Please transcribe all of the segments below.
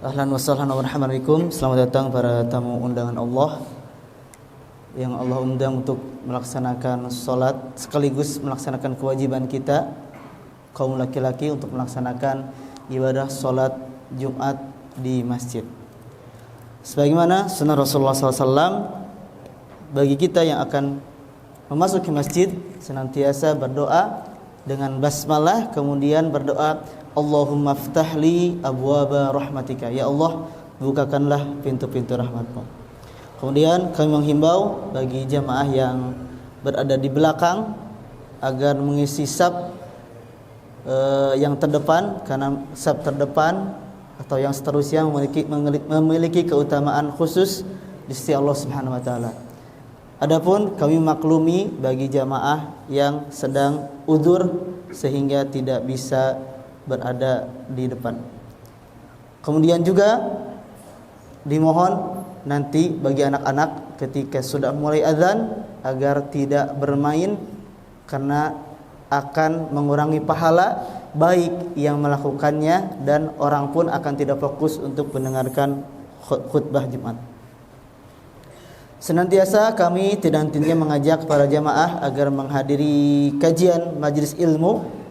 Ahlan wa sahlan wa marhaban bikum. Selamat datang para tamu undangan Allah yang Allah undang untuk melaksanakan salat sekaligus melaksanakan kewajiban kita kaum laki-laki untuk melaksanakan ibadah salat Jumat di masjid. Sebagaimana sunnah Rasulullah SAW, bagi kita yang akan memasuki masjid senantiasa berdoa dengan basmalah, kemudian berdoa Allahumma ftahli abwaba rahmatika, ya Allah bukakanlah pintu-pintu rahmatmu. Kemudian kami menghimbau bagi jamaah yang berada di belakang agar mengisi saf yang terdepan, karena saf terdepan atau yang seterusnya memiliki keutamaan khusus di sisi Allah Subhanahu wa taala. Adapun kami maklumi bagi jamaah yang sedang udzur sehingga tidak bisa berada di depan. Kemudian juga dimohon nanti bagi anak-anak ketika sudah mulai azan agar tidak bermain karena akan mengurangi pahala baik yang melakukannya dan orang pun akan tidak fokus untuk mendengarkan khutbah Jumat. Senantiasa kami tidak henti-hentinya mengajak para jamaah agar menghadiri kajian majelis ilmu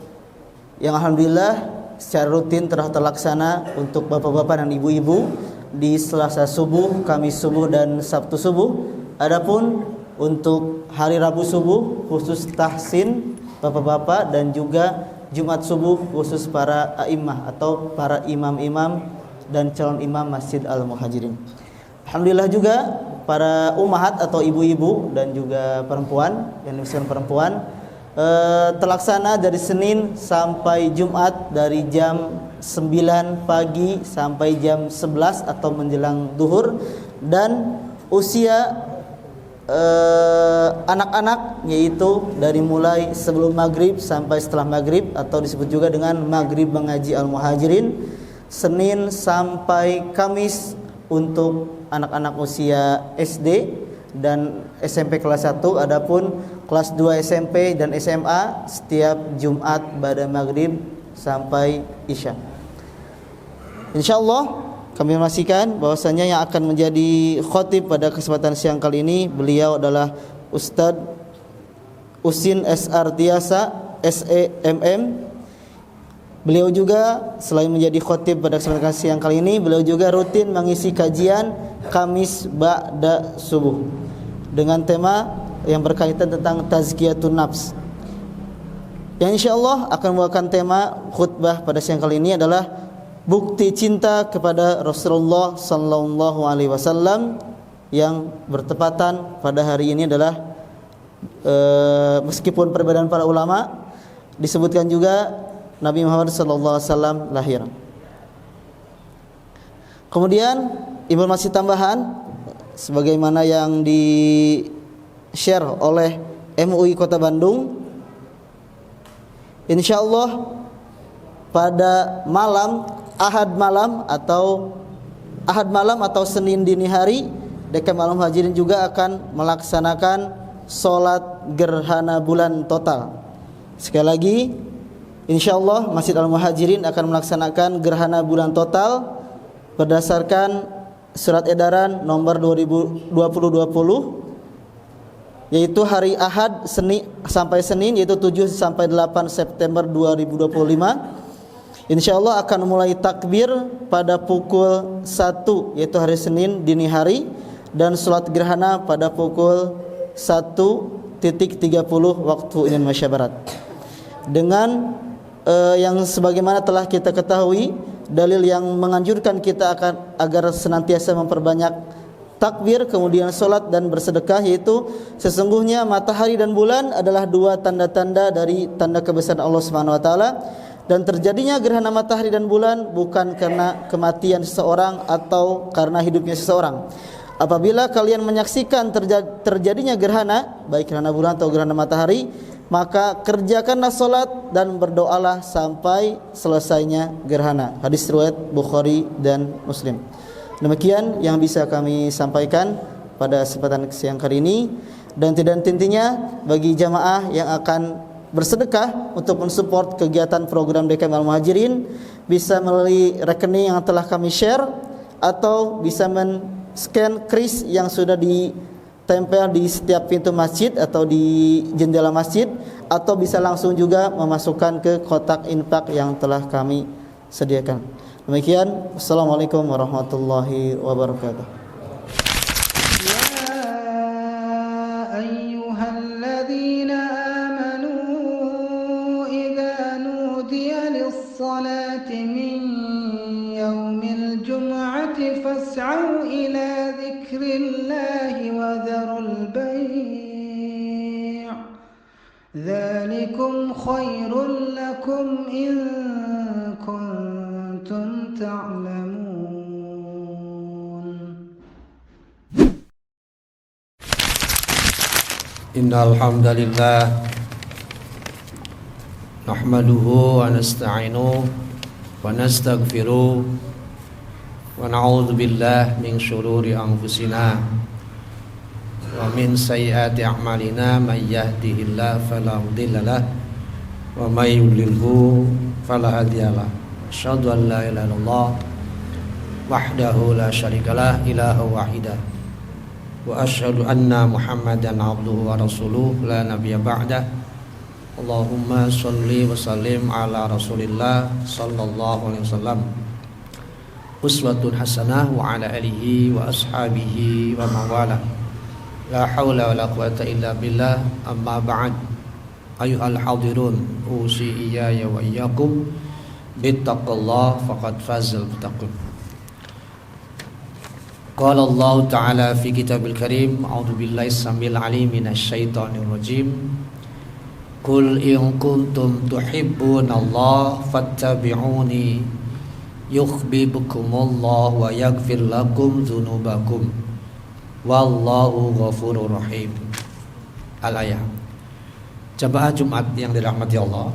yang alhamdulillah secara rutin telah terlaksana untuk bapak-bapak dan ibu-ibu di Selasa subuh, Kamis subuh dan Sabtu subuh. Adapun untuk hari Rabu subuh khusus tahsin bapak-bapak dan juga Jumat subuh khusus para a'immah atau para imam-imam dan calon imam Masjid Al-Muhajirin. Alhamdulillah juga para ummahat atau ibu-ibu dan juga perempuan yang dimaksudkan perempuan terlaksana dari Senin sampai Jumat dari jam 9 pagi sampai jam 11 atau menjelang duhur, dan usia anak-anak yaitu dari mulai sebelum maghrib sampai setelah maghrib atau disebut juga dengan maghrib mengaji Al-Muhajirin, Senin sampai Kamis untuk anak-anak usia SD dan SMP kelas 1, adapun kelas 2 SMP dan SMA setiap Jumat pada maghrib sampai Isya. InsyaAllah kami memastikan bahwasanya yang akan menjadi khotib pada kesempatan siang kali ini beliau adalah Ustadz Usin S.R. Tiasa SEMM. Beliau juga selain menjadi khotib pada kesempatan siang kali ini, beliau juga rutin mengisi kajian Kamis ba'da subuh dengan tema yang berkaitan tentang tazkiyatun nafs. Yang insyaallah akan membawakan tema khutbah pada siang kali ini adalah bukti cinta kepada Rasulullah sallallahu alaihi wasallam, yang bertepatan pada hari ini adalah meskipun perbedaan para ulama disebutkan juga Nabi Muhammad sallallahu alaihi wasallam lahir. Kemudian informasi tambahan sebagaimana yang di-share oleh MUI Kota Bandung, insyaallah pada Ahad malam atau Senin dini hari DKM Al-Muhajirin juga akan melaksanakan sholat gerhana bulan total. Sekali lagi, insyaallah Masjid Al-Muhajirin akan melaksanakan gerhana bulan total berdasarkan surat edaran nomor 2020 yaitu hari Ahad sampai Senin, yaitu 7 sampai 8 September 2025. Insyaallah akan mulai takbir pada pukul 1 yaitu hari Senin dini hari, dan salat gerhana pada pukul 1.30 waktu Indonesia Barat. Dengan yang sebagaimana telah kita ketahui, dalil yang menganjurkan kita agar senantiasa memperbanyak takbir, kemudian solat dan bersedekah, yaitu sesungguhnya matahari dan bulan adalah dua tanda-tanda dari tanda kebesaran Allah Subhanahu wa taala, dan terjadinya gerhana matahari dan bulan bukan karena kematian seseorang atau karena hidupnya seseorang. Apabila kalian menyaksikan terjadinya gerhana, baik gerhana bulan atau gerhana matahari, maka kerjakanlah solat dan berdoalah sampai selesainya gerhana. Hadis riwayat Bukhari dan Muslim. Demikian yang bisa kami sampaikan pada kesempatan siang hari ini, dan tidak henti-hentinya bagi jamaah yang akan bersedekah untuk mensupport kegiatan program DKM Al-Muhajirin bisa melalui rekening yang telah kami share atau bisa men-scan kris yang sudah ditempel di setiap pintu masjid atau di jendela masjid, atau bisa langsung juga memasukkan ke kotak infak yang telah kami sediakan. Demikian, assalamualaikum warahmatullahi wabarakatuh. فاسعوا إلى ذكر الله وذروا البيع ذلكم خير لكم إن كنتم تعلمون. إن الحمد لله نحمده ونستعينه ونستغفره ونعوذ بالله من شرور أنفسنا ومن سيئات أعمالنا من يهده الله فلا مضل له ومن يضلله فلا هادي له أشهد أن لا إله إلا الله وحده لا شريك له إله واحد وأشهد أن محمدا عبده ورسوله لا نبي بعده اللهم صل وسلم على رسول الله صلى الله عليه وسلم uswatun hasanah wa ala alihi wa ashabihi wa mawala la hawla wa la quwata illa billah amma ba'd. Ayuhal hadirun, usi iyaya wa iyyakum bittaqallah faqad fazal muttaqun. Qala Allah ta'ala fi kitabil karim, a'udzu billahi samil alim minasy syaithanir rajim. Qul in kuntum tuhibbunallaha fattabi'uni yuhibbukumullah wa yaghfir lakum dzunubakum wallahu ghafurur rahim. Al-ayat. Jamaah Jumat yang dirahmati Allah,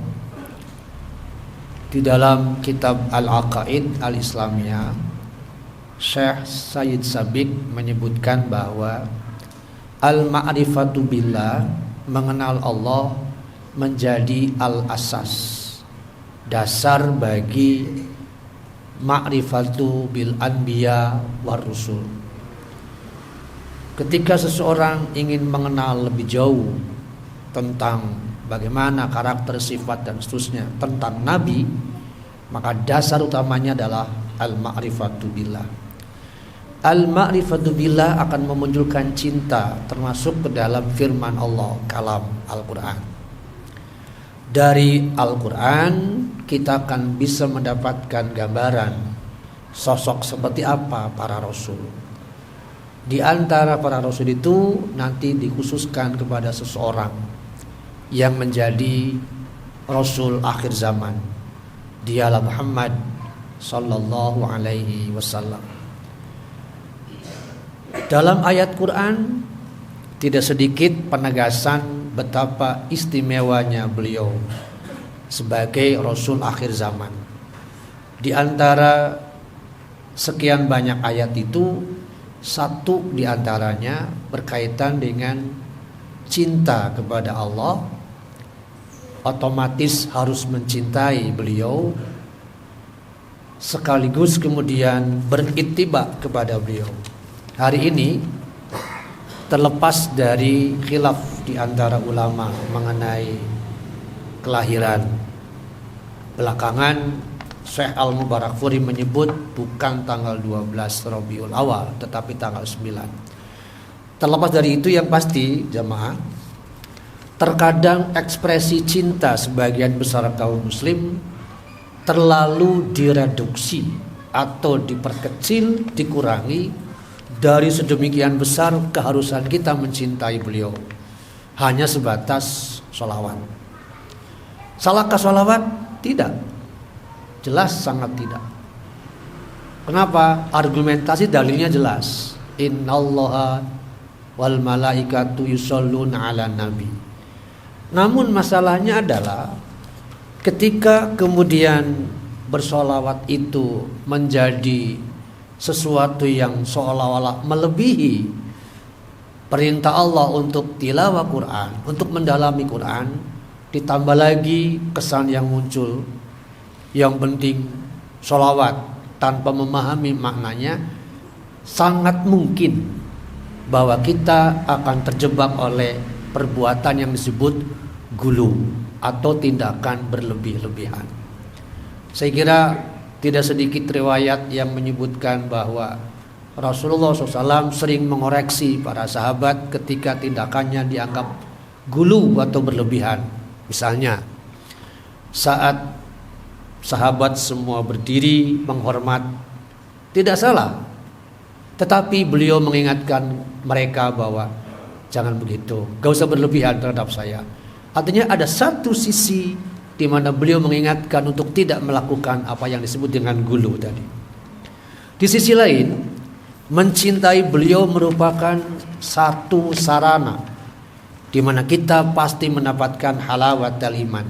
di dalam kitab Al-Aqaid Al-Islamiyah, Syekh Sayyid Sabiq menyebutkan bahwa al-ma'rifatu billah, mengenal Allah, menjadi al-asas, dasar bagi ma'rifatu bil anbiya war rusul. Ketika seseorang ingin mengenal lebih jauh tentang bagaimana karakter, sifat dan seterusnya tentang nabi, maka dasar utamanya adalah al-ma'rifatu billah. Al-ma'rifatu billah akan memunculkan cinta, termasuk ke dalam firman Allah, kalam Al-Quran. Dari Al-Quran kita akan bisa mendapatkan gambaran sosok seperti apa para rasul. Di antara para rasul itu nanti dikhususkan kepada seseorang yang menjadi rasul akhir zaman. Dialah Muhammad sallallahu alaihi wasallam. Dalam ayat Quran tidak sedikit penegasan betapa istimewanya beliau sebagai rasul akhir zaman. Di antara sekian banyak ayat itu, satu di antaranya berkaitan dengan cinta kepada Allah. Otomatis harus mencintai beliau, sekaligus kemudian berittiba kepada beliau. Hari ini, terlepas dari khilaf di antara ulama mengenai kelahiran, belakangan Syekh Al-Mubarakfuri menyebut bukan tanggal 12 Rabiul Awal, tetapi tanggal 9. Terlepas dari itu, yang pasti jamaah, terkadang ekspresi cinta sebagian besar kaum muslim terlalu direduksi atau diperkecil, dikurangi dari sedemikian besar keharusan kita mencintai beliau hanya sebatas sholawat. Salahkah sholawat? Tidak. Jelas sangat tidak. Kenapa? Argumentasi dalilnya jelas. Innallaha wal malaikatu yusholluna ala nabi. Namun masalahnya adalah ketika kemudian bersolawat itu menjadi sesuatu yang seolah-olah melebihi perintah Allah untuk tilawah Quran, untuk mendalami Quran, ditambah lagi kesan yang muncul, yang penting sholawat tanpa memahami maknanya, sangat mungkin bahwa kita akan terjebak oleh perbuatan yang disebut gulu atau tindakan berlebih-lebihan. Saya kira tidak sedikit riwayat yang menyebutkan bahwa Rasulullah SAW sering mengoreksi para sahabat ketika tindakannya dianggap gulu atau berlebihan. Misalnya saat sahabat semua berdiri menghormat, tidak salah, tetapi beliau mengingatkan mereka bahwa jangan begitu, gak usah berlebihan terhadap saya. Artinya ada satu sisi di mana beliau mengingatkan untuk tidak melakukan apa yang disebut dengan gulu tadi. Di sisi lain, mencintai beliau merupakan satu sarana di mana kita pasti mendapatkan halawatul iman.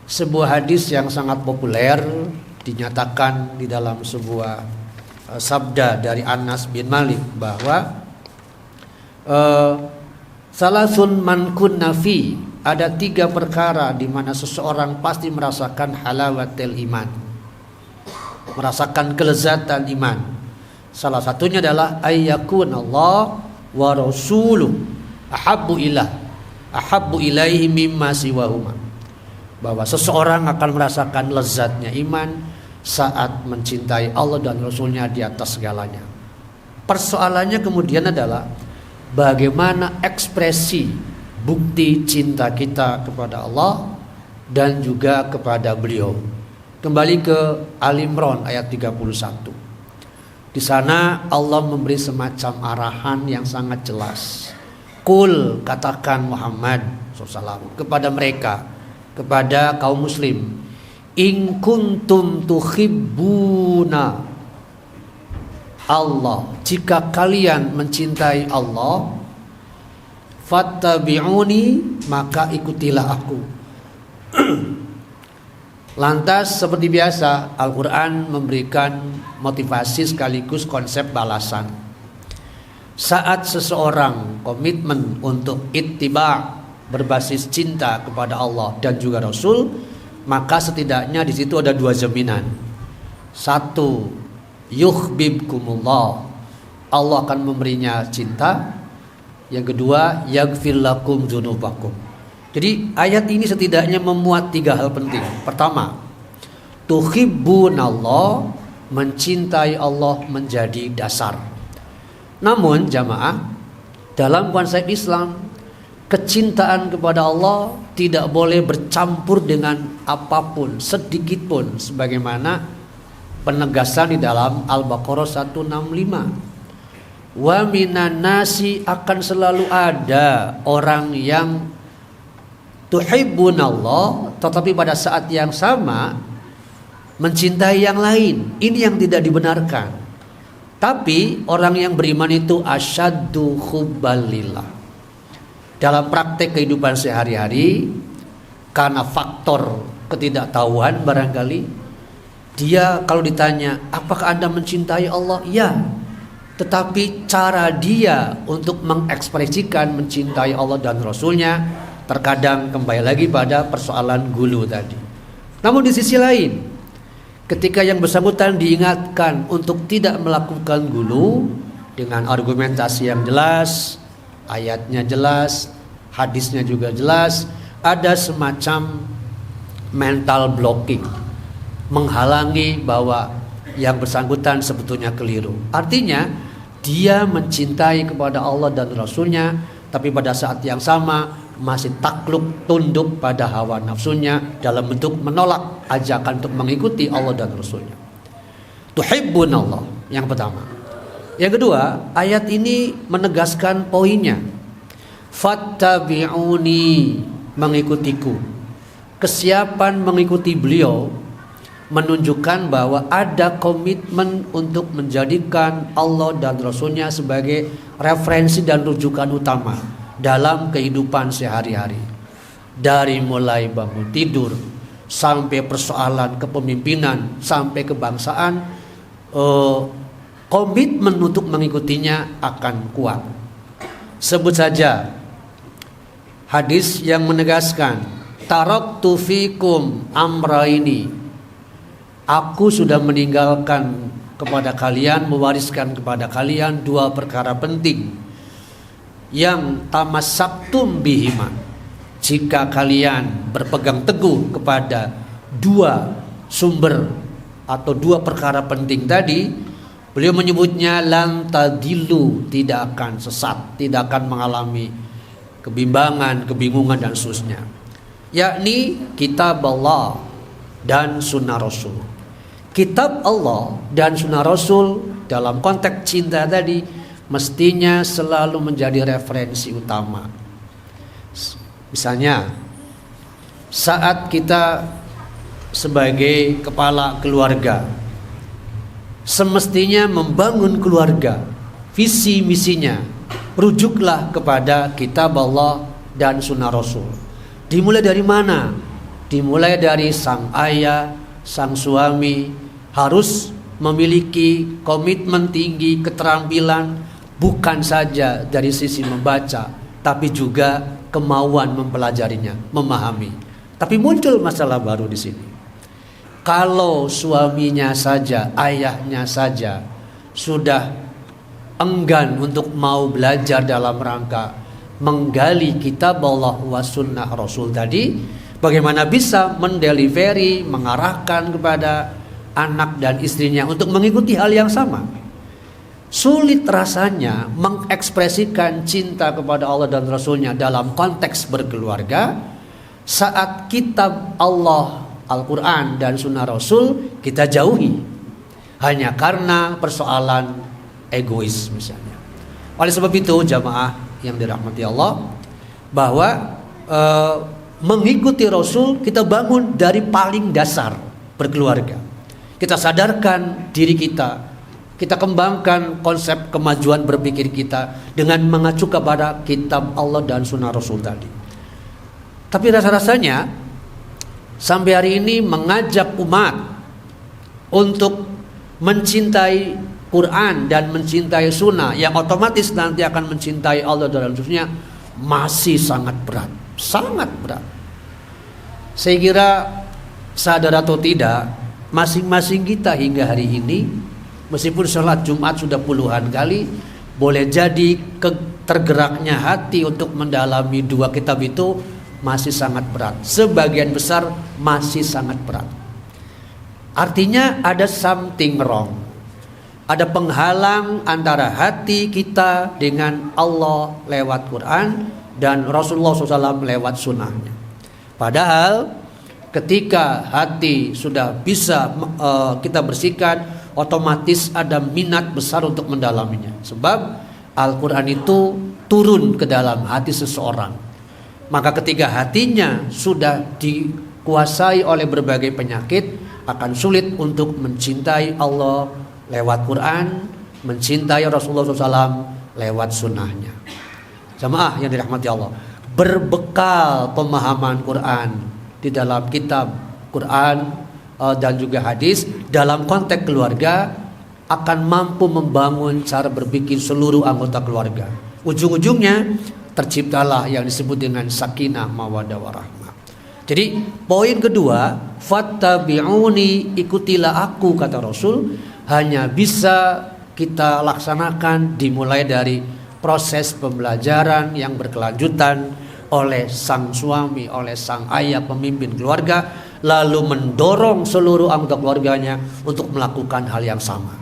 Sebuah hadis yang sangat populer dinyatakan di dalam sebuah sabda dari Anas bin Malik bahwa salasun man kunna fi, ada 3 perkara di mana seseorang pasti merasakan halawatul iman, merasakan kelezatan iman. Salah satunya adalah ayyakun Allah wa rasuluh ahabbu ilaihi mimma siwahuma, bahwa seseorang akan merasakan lezatnya iman saat mencintai Allah dan Rasulnya di atas segalanya. Persoalannya kemudian adalah bagaimana ekspresi bukti cinta kita kepada Allah dan juga kepada beliau. Kembali ke Al-Imran ayat 31. Di sana Allah memberi semacam arahan yang sangat jelas. Qul, katakan Muhammad SAW kepada mereka, kepada kaum muslim, in kuntum tuhibbuna Allah, jika kalian mencintai Allah, fattabi'uni, maka ikutilah aku. Lantas seperti biasa Al-Quran memberikan motivasi sekaligus konsep balasan. Saat seseorang komitmen untuk ittiba, berbasis cinta kepada Allah dan juga Rasul, maka setidaknya di situ ada 2 jaminan. 1, yuhibbukumullah, Allah akan memberinya cinta. Yang kedua, yaghfir lakum dzunubakum. Jadi ayat ini setidaknya memuat 3 hal penting. Pertama, tuhibbunallah, mencintai Allah menjadi dasar. Namun jamaah, dalam konsep Islam, kecintaan kepada Allah tidak boleh bercampur dengan apapun, sedikit pun, sebagaimana penegasan di dalam Al-Baqarah 165. Wa minan nasi, akan selalu ada orang yang tuhibbunallah tetapi pada saat yang sama mencintai yang lain. Ini yang tidak dibenarkan. Tapi orang yang beriman itu asyaddu hubbalillah. Dalam praktek kehidupan sehari-hari, karena faktor ketidaktahuan barangkali, dia kalau ditanya, apakah Anda mencintai Allah? Ya. Tetapi cara dia untuk mengekspresikan mencintai Allah dan Rasulnya terkadang kembali lagi pada persoalan gulu tadi. Namun di sisi lain, ketika yang bersangkutan diingatkan untuk tidak melakukan gulu dengan argumentasi yang jelas, ayatnya jelas, hadisnya juga jelas, ada semacam mental blocking, menghalangi bahwa yang bersangkutan sebetulnya keliru. Artinya dia mencintai kepada Allah dan Rasulnya, tapi pada saat yang sama masih takluk tunduk pada hawa nafsunya dalam bentuk menolak ajakan untuk mengikuti Allah dan Rasulnya. Tuhibbunallah, yang pertama. Yang kedua, ayat ini menegaskan poinnya. Fattabi'uni, mengikutiku. Kesiapan mengikuti beliau menunjukkan bahwa ada komitmen untuk menjadikan Allah dan Rasulnya sebagai referensi dan rujukan utama dalam kehidupan sehari-hari. Dari mulai bangun tidur sampai persoalan kepemimpinan sampai kebangsaan, komitmen untuk mengikutinya akan kuat. Sebut saja hadis yang menegaskan, taraktu fikum amraini, aku sudah meninggalkan kepada kalian, mewariskan kepada kalian dua perkara penting yang tamassaktum bihima. Jika kalian berpegang teguh kepada dua sumber atau dua perkara penting tadi, beliau menyebutnya lan tadillu, tidak akan sesat, tidak akan mengalami kebimbangan, kebingungan dan seterusnya. Yakni kitab Allah dan sunnah Rasul. Kitab Allah dan sunnah Rasul dalam konteks cinta tadi mestinya selalu menjadi referensi utama. Misalnya saat kita sebagai kepala keluarga semestinya membangun keluarga, visi misinya rujuklah kepada kitab Allah dan sunnah Rasul. Dimulai dari mana? Dimulai dari sang ayah, sang suami harus memiliki komitmen tinggi, keterampilan bukan saja dari sisi membaca, tapi juga kemauan mempelajarinya, memahami. Tapi muncul masalah baru di sini. Kalau suaminya saja, ayahnya saja sudah enggan untuk mau belajar dalam rangka menggali kitab Allah wa sunnah Rasul tadi, bagaimana bisa mendelivery, mengarahkan kepada anak dan istrinya untuk mengikuti hal yang sama? Sulit rasanya mengekspresikan cinta kepada Allah dan Rasulnya dalam konteks berkeluarga saat kitab Allah, Al-Quran dan sunnah Rasul kita jauhi hanya karena persoalan egois misalnya. Oleh sebab itu jamaah yang dirahmati Allah, bahwa mengikuti Rasul kita bangun dari paling dasar berkeluarga. Kita sadarkan diri kita, kita kembangkan konsep kemajuan berpikir kita dengan mengacu kepada kitab Allah dan sunnah Rasul tadi. Tapi rasa-rasanya sampai hari ini mengajak umat untuk mencintai Quran dan mencintai sunnah yang otomatis nanti akan mencintai Allah dan Rasulnya masih sangat berat, sangat berat. Saya kira sadar atau tidak, masing-masing kita hingga hari ini meskipun sholat Jumat sudah puluhan kali, boleh jadi tergeraknya hati untuk mendalami dua kitab itu masih sangat berat. Sebagian besar masih sangat berat. Artinya ada something wrong. Ada penghalang antara hati kita dengan Allah lewat Quran dan Rasulullah SAW lewat sunnahnya. Padahal ketika hati sudah bisa kita bersihkan, otomatis ada minat besar untuk mendalaminya. Sebab Al-Quran itu turun ke dalam hati seseorang. Maka ketika hatinya sudah dikuasai oleh berbagai penyakit, akan sulit untuk mencintai Allah lewat Quran, mencintai Rasulullah SAW lewat sunnahnya. Jamaah yang dirahmati Allah, berbekal pemahaman Quran di dalam kitab Quran dan juga hadis dalam konteks keluarga akan mampu membangun cara berpikir seluruh anggota keluarga. Ujung-ujungnya terciptalah yang disebut dengan sakinah, mawaddah, warahmah. Jadi poin kedua, fattabi'uni, ikutilah aku kata Rasul, hanya bisa kita laksanakan dimulai dari proses pembelajaran yang berkelanjutan oleh sang suami, oleh sang ayah pemimpin keluarga, lalu mendorong seluruh anggota keluarganya untuk melakukan hal yang sama.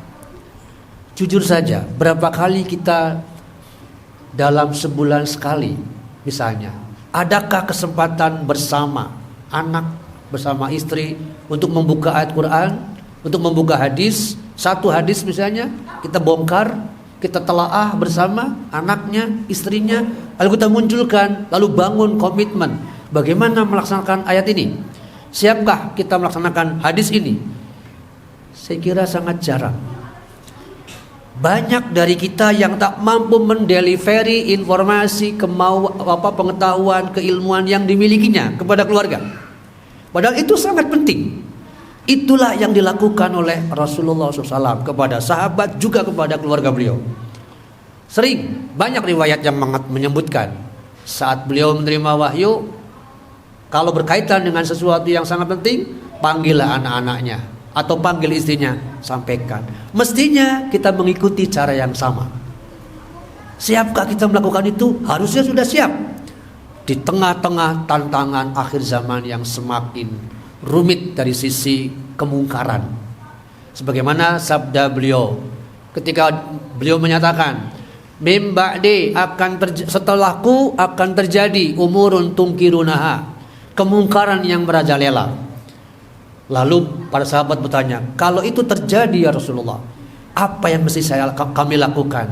Jujur saja, berapa kali kita dalam sebulan sekali misalnya, adakah kesempatan bersama anak, bersama istri untuk membuka ayat Quran, untuk membuka hadis, satu hadis misalnya kita bongkar, kita telaah bersama anaknya, istrinya, lalu kita munculkan, lalu bangun komitmen bagaimana melaksanakan ayat ini. Siapkah kita melaksanakan hadis ini? Saya kira sangat jarang. Banyak dari kita yang tak mampu mendelivery informasi, pengetahuan, keilmuan yang dimilikinya kepada keluarga. Padahal itu sangat penting. Itulah yang dilakukan oleh Rasulullah SAW kepada sahabat, juga kepada keluarga beliau. Sering banyak riwayat yang menyebutkan saat beliau menerima wahyu, kalau berkaitan dengan sesuatu yang sangat penting, panggillah anak-anaknya, atau panggil istrinya, sampaikan. Mestinya kita mengikuti cara yang sama. Siapkah kita melakukan itu? Harusnya sudah siap. Di tengah-tengah tantangan akhir zaman yang semakin rumit dari sisi kemungkaran. Sebagaimana sabda beliau ketika beliau menyatakan, "Mim ba'di setelahku akan terjadi umurun tungkirunaha, kemungkaran yang merajalela." Lalu para sahabat bertanya, "Kalau itu terjadi ya Rasulullah, apa yang mesti kami lakukan?"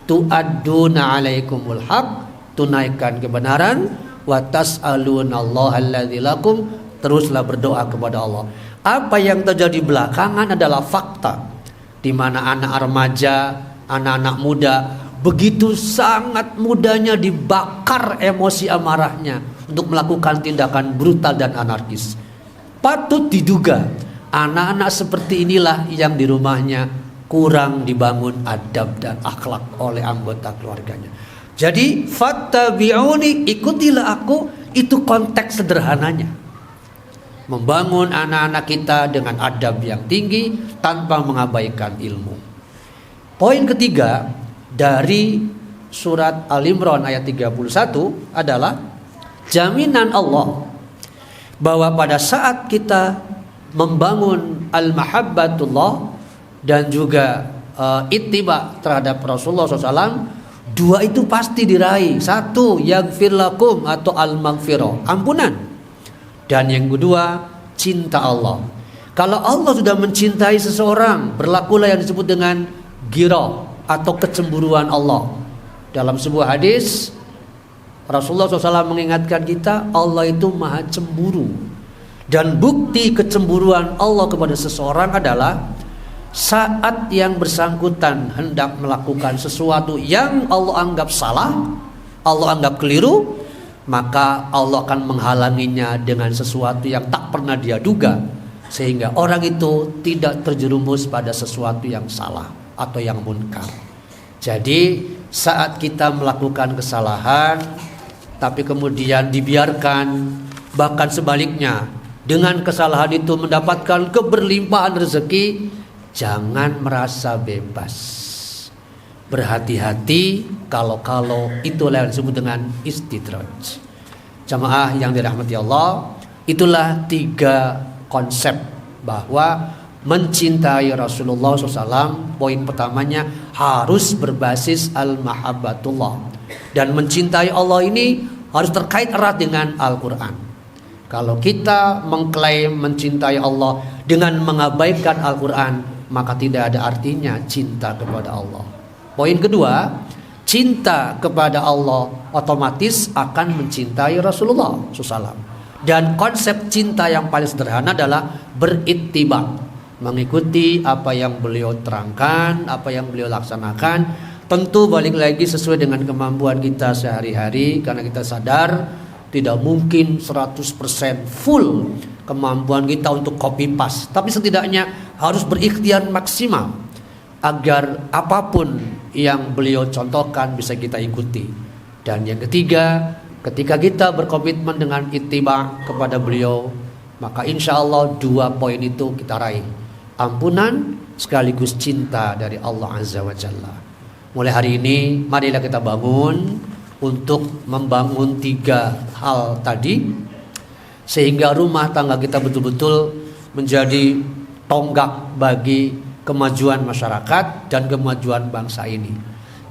Tu'adduna alaikumul haq, tunaikan kebenaran, wa tas'alunallaha alladzi lakum, teruslah berdoa kepada Allah. Apa yang terjadi belakangan adalah fakta, di mana anak remaja, anak-anak muda begitu sangat mudahnya dibakar emosi amarahnya untuk melakukan tindakan brutal dan anarkis. Patut diduga anak-anak seperti inilah yang di rumahnya kurang dibangun adab dan akhlak oleh anggota keluarganya. Jadi fattabi'uni, ikutilah aku, itu konteks sederhananya. Membangun anak-anak kita dengan adab yang tinggi tanpa mengabaikan ilmu. Poin ketiga dari surat Al-Imran ayat 31 adalah jaminan Allah bahwa pada saat kita membangun al-mahabbatullah dan juga ittiba terhadap Rasulullah SAW, dua itu pasti diraih. Satu, yaghfir lakum atau al-maghfirah, ampunan. Dan yang kedua, cinta Allah. Kalau Allah sudah mencintai seseorang, berlakulah yang disebut dengan ghirah atau kecemburuan Allah. Dalam sebuah hadis, Rasulullah SAW mengingatkan kita, Allah itu maha cemburu. Dan bukti kecemburuan Allah kepada seseorang adalah saat yang bersangkutan hendak melakukan sesuatu yang Allah anggap salah, Allah anggap keliru, maka Allah akan menghalanginya dengan sesuatu yang tak pernah dia duga, sehingga orang itu tidak terjerumus pada sesuatu yang salah atau yang munkar. Jadi saat kita melakukan kesalahan tapi kemudian dibiarkan, bahkan sebaliknya dengan kesalahan itu mendapatkan keberlimpahan rezeki, jangan merasa bebas. Berhati-hati kalau itulah yang disebut dengan istidraj. Jamaah yang dirahmati Allah, itulah 3 konsep bahwa mencintai Rasulullah SAW. Poin pertamanya harus berbasis al-mahabbatullah, dan mencintai Allah ini harus terkait erat dengan Al-Quran. Kalau kita mengklaim mencintai Allah dengan mengabaikan Al-Quran, maka tidak ada artinya cinta kepada Allah. Poin kedua, cinta kepada Allah otomatis akan mencintai Rasulullah SAW. Dan konsep cinta yang paling sederhana adalah berittiba, mengikuti apa yang beliau terangkan, apa yang beliau laksanakan. Tentu balik lagi sesuai dengan kemampuan kita sehari-hari, karena kita sadar tidak mungkin 100% full kemampuan kita untuk copy paste, tapi setidaknya harus berikhtiar maksimal agar apapun yang beliau contohkan bisa kita ikuti. Dan yang ketiga, ketika kita berkomitmen dengan ittiba kepada beliau, maka insya Allah 2 poin itu kita raih, ampunan sekaligus cinta dari Allah Azza wa Jalla. Mulai hari ini marilah kita bangun untuk membangun 3 hal tadi, sehingga rumah tangga kita betul-betul menjadi tonggak bagi kemajuan masyarakat dan kemajuan bangsa ini.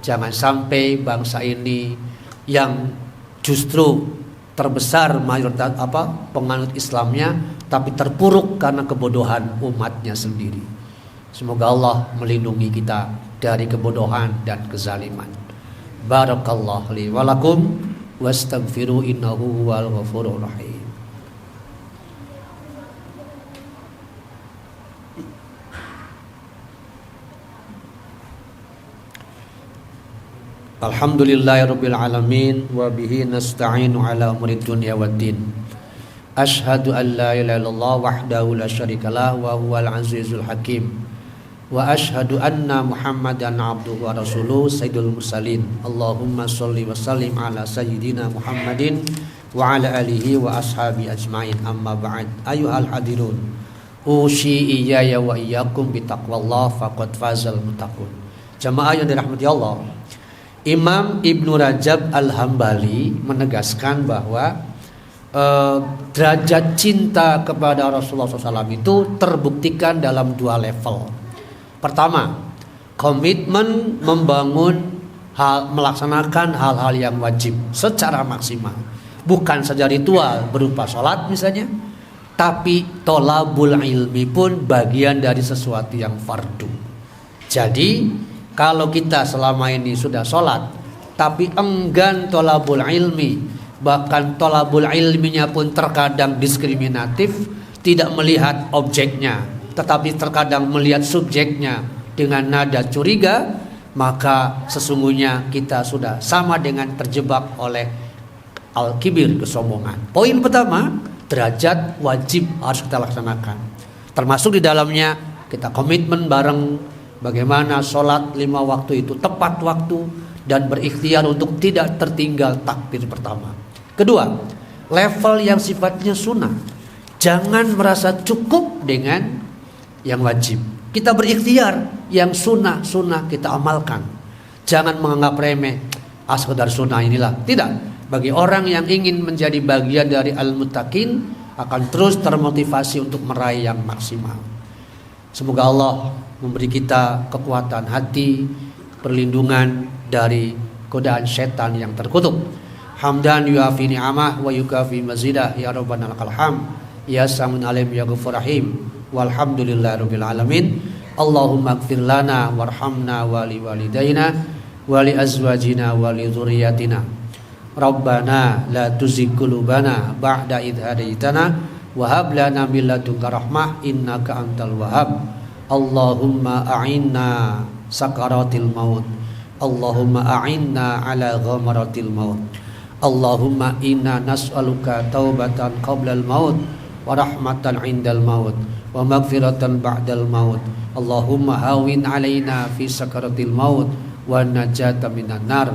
Jangan sampai bangsa ini yang justru terbesar mayoritas penganut Islamnya, tapi terpuruk karena kebodohan umatnya sendiri. Semoga Allah melindungi kita dari kebodohan dan kezaliman. Barakallahu li wa lakum wastaghfiru innahu huwal ghafurur rahim. Alhamdulillahirabbil alamin wa bihi nasta'inu ala umuri dunya waddin. Asyhadu an la ilaha illallah wahdahu la syarikalah wa huwal azizul hakim. Wa asyhadu anna Muhammadan abduhu wa rasuluh sayyidul mursalin. Allahumma sholli wa sallim ala sayyidina Muhammadin wa ala alihi wa ashabi ajmain. Amma ba'd. Ayyuhal hadirun Ushi iyaya wa iyyakum bitaqwallah faqad fazal muttaqun. Jamaah yang dirahmati Allah, Imam Ibnu Rajab Al-Hambali menegaskan bahwa derajat cinta kepada Rasulullah SAW itu terbuktikan dalam 2 level. Pertama, komitmen membangun melaksanakan hal-hal yang wajib secara maksimal, bukan saja ritual berupa sholat misalnya, tapi tolabul ilmi pun bagian dari sesuatu yang fardu. Jadi kalau kita selama ini sudah sholat tapi enggan tolabul ilmi, bahkan tolabul ilminya pun terkadang diskriminatif, tidak melihat objeknya tetapi terkadang melihat subjeknya dengan nada curiga, maka sesungguhnya kita sudah sama dengan terjebak oleh al-kibir, kesombongan. Poin pertama, derajat wajib harus kita laksanakan, termasuk di dalamnya kita komitmen bareng bagaimana sholat 5 waktu itu tepat waktu dan berikhtiar untuk tidak tertinggal takbir pertama. Kedua, level yang sifatnya sunnah. Jangan merasa cukup dengan yang wajib. Kita berikhtiar, yang sunnah kita amalkan. Jangan menganggap remeh, sekedar sunnah inilah. Tidak. Bagi orang yang ingin menjadi bagian dari al-muttaqin akan terus termotivasi untuk meraih yang maksimal. Semoga Allah memberi kita kekuatan hati, perlindungan dari godaan setan yang terkutuk. Hamdan yuafi ni'amah wa yukafi mazidah ya rabbana lakal hamd ya samin alim ya ghafur rahim walhamdulillahirabbil alamin. Allahumma ighfir lana warhamna wa li walidayna wa li azwajina wa li dzurriyyatina. Rabbana la tuzigh qulubana ba'da idh hadaitana wa hab lana min ladunka rahmah innaka antal wahhab. Allahumma a'inna sakaratil maut. Allahumma a'inna ala ghamaratil maut. Allahumma inna nas'aluka taubatan qablal maut wa rahmatan indal maut wa maghfiratan ba'dal maut. Allahumma hawin alaina fi sakaratil maut wa najata minan nar.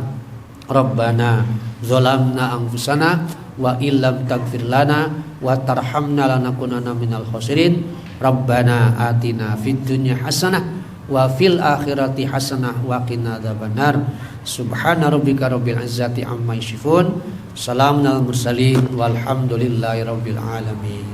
Rabbana zalamna anfusana wa illam taghfir lana wa tarhamna lanakunanna minal khasirin. Rabbana atina fid dunya hasanah wa fil akhirati hasanah wa qina adzabannar. Subhana rabbika rabbil izzati amma yasifun. Salamun alal mursalin walhamdulillahi rabbil alamin.